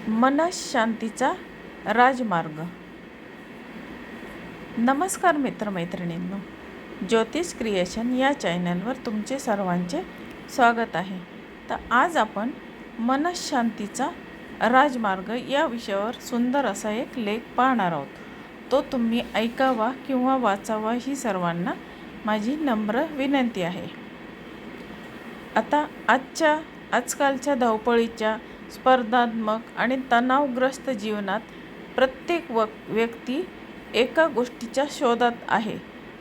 मनःशांतीचा राजमार्ग. नमस्कार मित्रमैत्रिणींनो, ज्योतिष क्रिएशन या चॅनलवर तुमचे सर्वांचे स्वागत आहे. तर आज आपण मनःशांतीचा राजमार्ग या विषयावर सुंदर असा एक लेख पाहणार आहोत. तो तुम्ही ऐकावा किंवा वाचावा ही सर्वांना माझी नम्र विनंती आहे. आता आजकालच्या धावपळीच्या स्पर्धात्मक आणि तणावग्रस्त जीवनात प्रत्येक व्यक्ती एका गोष्टीच्या शोधात आहे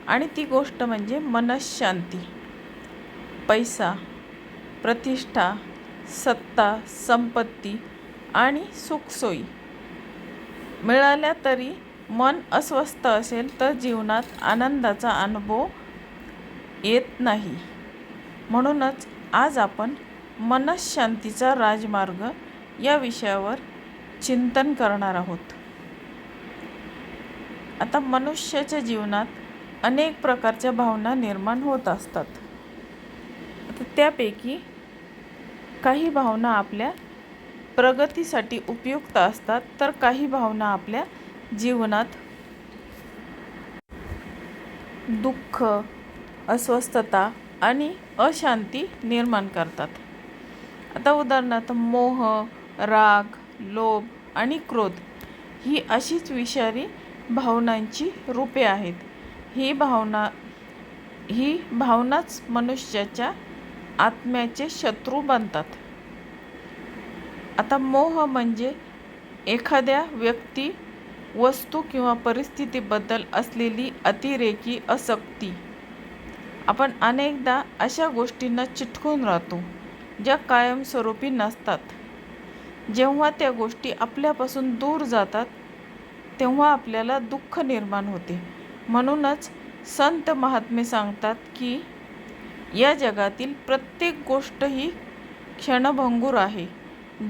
आणि ती गोष्ट म्हणजे मनःशांती. पैसा, प्रतिष्ठा, सत्ता, संपत्ती आणि सुखसोयी मिळाल्या तरी मन अस्वस्थ असेल तर जीवनात आनंदाचा अनुभव येत नाही. म्हणूनच आज आपण मनःशांतीचा राजमार्ग या विषयावर चिंतन करणार आहोत. आता मनुष्याच्या जीवनात अनेक प्रकारच्या भावना निर्माण होत असतात. आता त्यापैकी काही भावना आपल्या प्रगतीसाठी उपयुक्त असतात, तर काही भावना आपल्या जीवनात दुःख, अस्वस्थता आणि अशांती निर्माण करतात. आता उदाहरणार्थ मोह, राग, लोभ आणि क्रोध ही अशीच विषारी भावनांची रूपे आहेत. ही भावनाच मनुष्याच्या आत्म्याचे शत्रू बनतात. आता मोह म्हणजे एखाद्या व्यक्ती, वस्तू किंवा परिस्थितीबद्दल असलेली अतिरेकी आसक्ती. आपण अनेकदा अशा गोष्टींना चिटकून राहतो ज्या कायमस्वरूपी नसतात. जेव्हा त्या गोष्टी आपल्यापासून दूर जातात तेव्हा आपल्याला दुःख निर्माण होते. म्हणूनच संत महात्मे सांगतात की या जगातील प्रत्येक गोष्ट ही क्षणभंगूर आहे.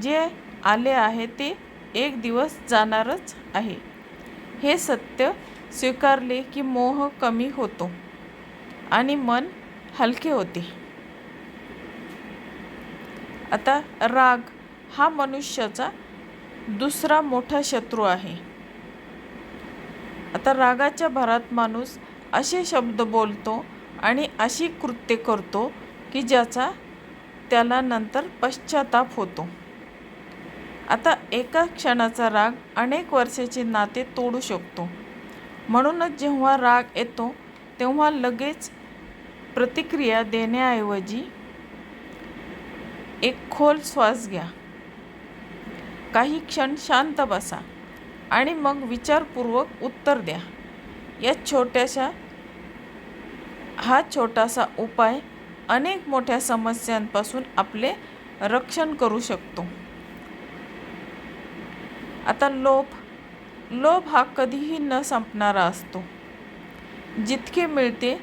जे आले आहे ते एक दिवस जाणारच आहे. हे सत्य स्वीकारले की मोह कमी होतो आणि मन हलके होते. आता राग हा मनुष्याचा दुसरा मोठा शत्रू आहे. आता रागाच्या भरात माणूस असे शब्द बोलतो आणि अशी कृत्ये करतो की ज्याचा त्याला नंतर पश्चाताप होतो. आता एका क्षणाचा राग अनेक वर्षाचे नाते तोडू शकतो. म्हणूनच जेव्हा राग येतो तेव्हा लगेच प्रतिक्रिया देण्याऐवजी एक खोल श्वास घ्या. काही क्षण शांत बसा आणि मग विचारपूर्वक उत्तर द्या. हा छोटासा उपाय अनेक मोठ्या समस्यांपासून आपले रक्षण करू शकतो. आता लोभ हा कधीही न संपणारा असतो. जितके मिळते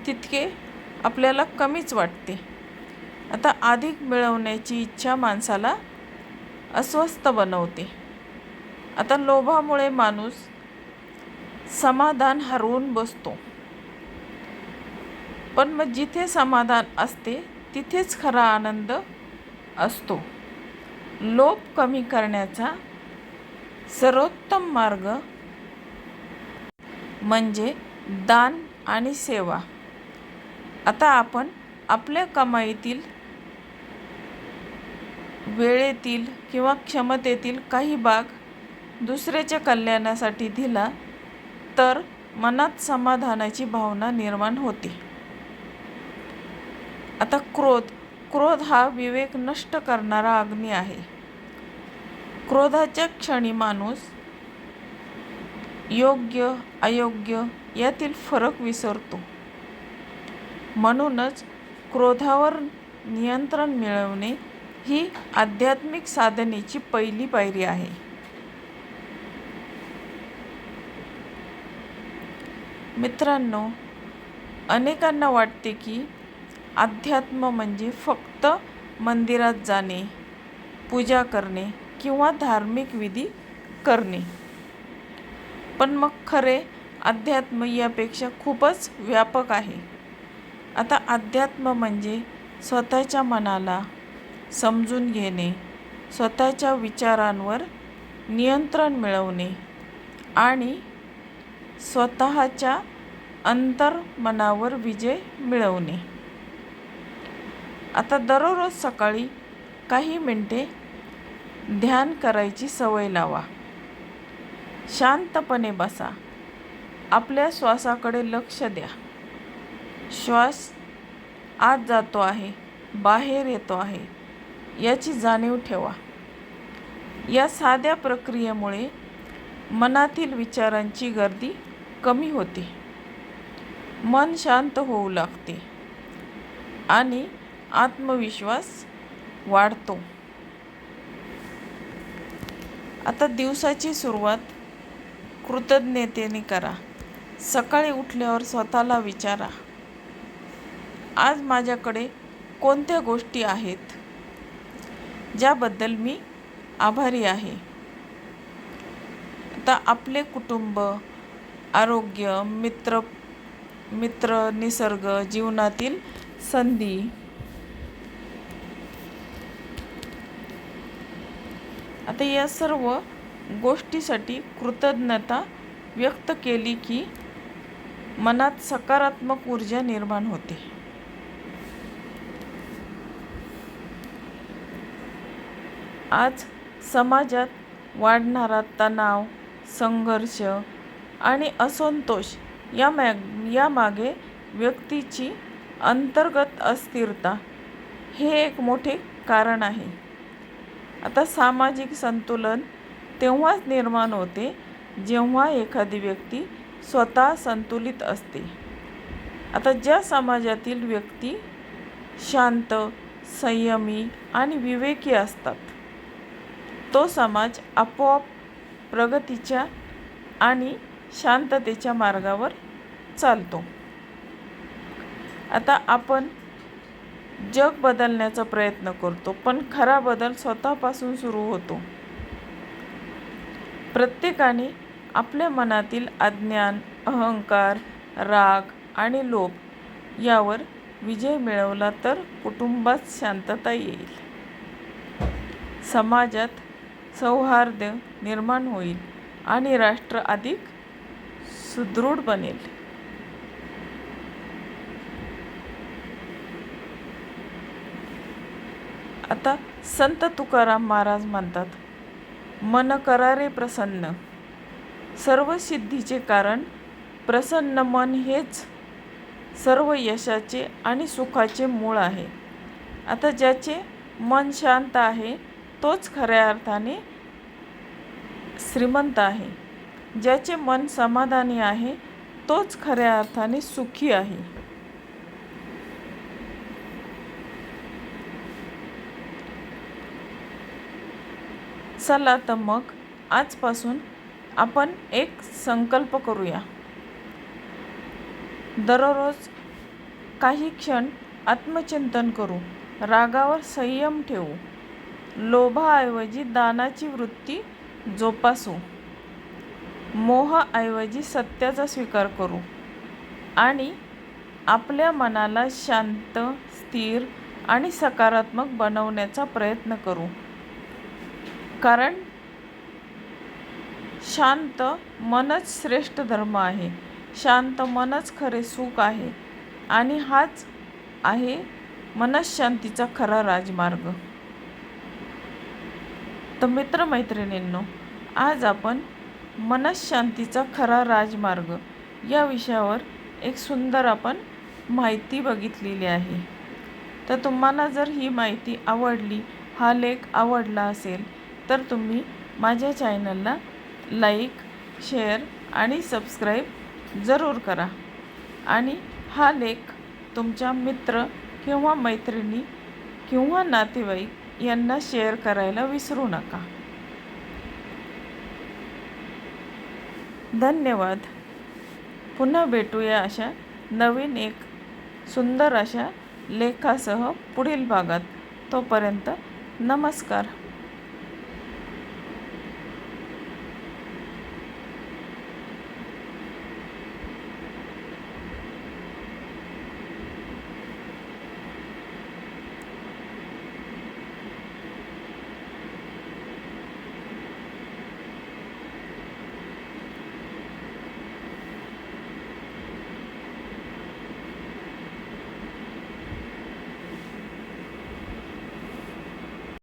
तितके आपल्याला कमीच वाटते. आता अधिक मिळवण्याची इच्छा माणसाला अस्वस्थ बनवते. आता लोभामुळे माणूस समाधान हरवून बसतो. पण मग जिथे समाधान असते तिथेच खरा आनंद असतो. लोभ कमी करण्याचा सर्वोत्तम मार्ग म्हणजे दान आणि सेवा. आता आपण आपल्या कमाईतील, वेळेतील किंवा क्षमतेतील काही भाग दुसऱ्याच्या कल्याणासाठी दिला तर मनात समाधानाची भावना निर्माण होते. आता क्रोध हा विवेक नष्ट करणारा अग्नी आहे. क्रोधाच्या क्षणी माणूस योग्य अयोग्य यातील फरक विसरतो. म्हणूनच क्रोधावर नियंत्रण मिळवणे ही आध्यात्मिक साधनेची पहिली पायरी आहे. मित्रांनो, अनेकांना वाटते की अध्यात्म म्हणजे फक्त मंदिरात जाणे, पूजा करणे किंवा धार्मिक विधी करणे. पण मग खरे अध्यात्म यापेक्षा खूपच व्यापक आहे. आता अध्यात्म म्हणजे स्वतःच्या मनाला समजून घेणे, स्वतःच्या विचारांवर नियंत्रण मिळवणे आणि स्वतःच्या अंतर्मनावर विजय मिळवणे. आता दररोज सकाळी काही मिनिटे ध्यान करायची सवय लावा. शांतपणे बसा. आपल्या श्वासाकडे लक्ष द्या. श्वास आत जातो आहे, बाहेर येतो आहे याची जाणीव ठेवा. या साध्या प्रक्रियेमुळे मनातील विचारांची गर्दी कमी होते, मन शांत होऊ लागते आणि आत्मविश्वास वाढतो. आता दिवसाची सुरुवात कृतज्ञतेने करा. सकाळी उठल्यावर स्वतःला विचारा, आज माझ्याकडे कोणत्या गोष्टी आहेत ज्याबद्दल मी आभारी आहे. आता आपले कुटुंब, आरोग्य, मित्र, निसर्ग, जीवनातील संधी, आता या सर्व गोष्टीसाठी कृतज्ञता व्यक्त केली की मनात सकारात्मक ऊर्जा निर्माण होते. आज समाजात वाढणारा तणाव, संघर्ष आणि असंतोष यामागे व्यक्तीची अंतर्गत अस्थिरता हे एक मोठे कारण आहे. आता सामाजिक संतुलन तेव्हाच निर्माण होते जेव्हा एखादी व्यक्ती स्वतः संतुलित असते. आता ज्या समाजातील व्यक्ती शांत, संयमी आणि विवेकी असतात, तो समाज आपोआप प्रगतीच्या आणि शांततेच्या मार्गावर चालतो. आता आपण जग बदलण्याचा प्रयत्न करतो, पण खरा बदल स्वतःपासून सुरू होतो. प्रत्येकाने आपल्या मनातील अज्ञान, अहंकार, राग आणि लोभ यावर विजय मिळवला तर कुटुंबात शांतता येईल, समाजात सौहार्द निर्माण होईल आणि राष्ट्र अधिक सुदृढ बनेल. आता संत तुकाराम महाराज म्हणतात, मन करारे प्रसन्न. सर्व सिद्धीचे कारण प्रसन्न मन हेच सर्व यशाचे आणि सुखाचे मूळ आहे. आता ज्याचे मन शांत आहे तोच खऱ्या अर्थाने श्रीमंत आहे. ज्याचे मन समाधानी आहे तोच खऱ्या अर्थाने सुखी आहे. चला तर मग आजपासून आपण एक संकल्प करूया. दररोज काही क्षण आत्मचिंतन करू. रागावर संयम ठेवू. लोभाऐवजी दानाची वृत्ती जोपासू. मोहाऐवजी सत्याचा स्वीकार करू आणि आपल्या मनाला शांत, स्थिर आणि सकारात्मक बनवण्याचा प्रयत्न करू. कारण शांत मनच श्रेष्ठ धर्म आहे. शांत मनच खरे सुख आहे आणि हाच आहे मनःशांतीचा खरा राजमार्ग. तर मित्रमैत्रिणींनो, आज आपण मनःशांतीचा खरा राजमार्ग या विषयावर एक सुंदर आपण माहिती बघितलेली आहे. तर तुम्हाला जर ही माहिती आवडली, हा लेख आवडला असेल तर तुम्ही माझ्या चॅनलला लाईक, शेअर आणि सबस्क्राईब जरूर करा आणि हा लेख तुमच्या मित्र किंवा मैत्रिणी किंवा नातेवाईक यांना शेअर करायला विसरू नका. धन्यवाद. पुन्हा भेटूया अशा नवीन एक सुंदर अशा लेखासह पुढील भागात. तोपर्यंत नमस्कार.